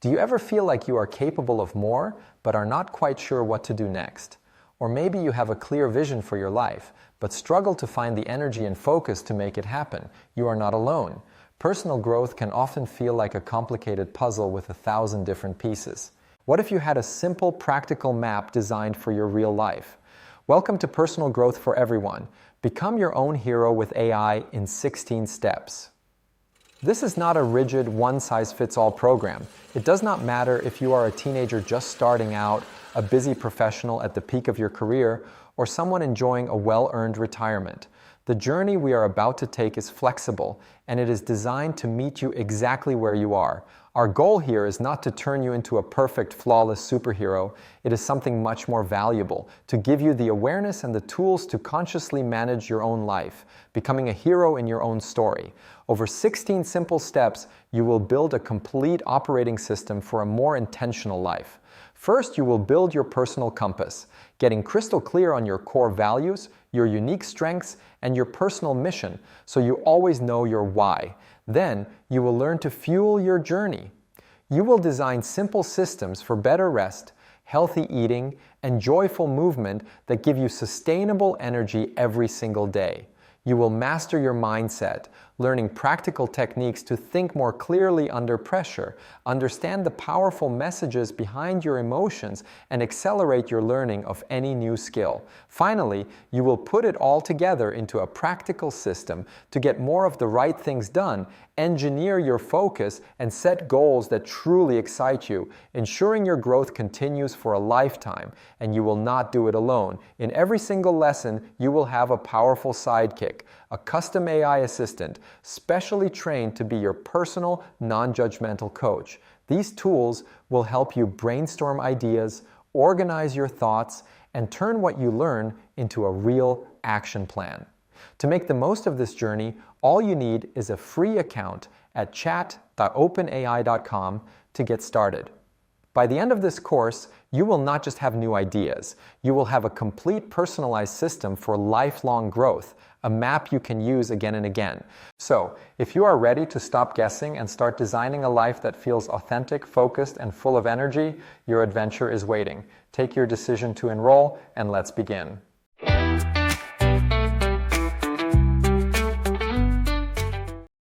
Do you ever feel like you are capable of more, but are not quite sure what to do next? Or maybe you have a clear vision for your life, but struggle to find the energy and focus to make it happen. You are not alone. Personal growth can often feel like a complicated puzzle with 1,000 different pieces. What if you had a simple, practical map designed for your real life? Welcome to Personal Growth for Everyone. Become your own hero with AI in 16 steps. This is not a rigid, one-size-fits-all program. It does not matter if you are a teenager just starting out, a busy professional at the peak of your career, or someone enjoying a well-earned retirement. The journey we are about to take is flexible, and it is designed to meet you exactly where you are. Our goal here is not to turn you into a perfect, flawless superhero. It is something much more valuable, to give you the awareness and the tools to consciously manage your own life, becoming a hero in your own story. Over 16 simple steps, you will build a complete operating system for a more intentional life. First, you will build your personal compass, getting crystal clear on your core values, your unique strengths, and your personal mission, so you always know your why. Then, you will learn to fuel your journey. You will design simple systems for better rest, healthy eating, and joyful movement that give you sustainable energy every single day. You will master your mindset, learning practical techniques to think more clearly under pressure, understand the powerful messages behind your emotions, and accelerate your learning of any new skill. Finally, you will put it all together into a practical system to get more of the right things done, engineer your focus, and set goals that truly excite you, ensuring your growth continues for a lifetime, and you will not do it alone. In every single lesson, you will have a powerful sidekick, a custom AI assistant, specially trained to be your personal, non-judgmental coach. These tools will help you brainstorm ideas, organize your thoughts, and turn what you learn into a real action plan. To make the most of this journey, all you need is a free account at chat.openai.com to get started. By the end of this course, you will not just have new ideas. You will have a complete personalized system for lifelong growth, a map you can use again and again. So, if you are ready to stop guessing and start designing a life that feels authentic, focused, and full of energy, your adventure is waiting. Take your decision to enroll, and let's begin.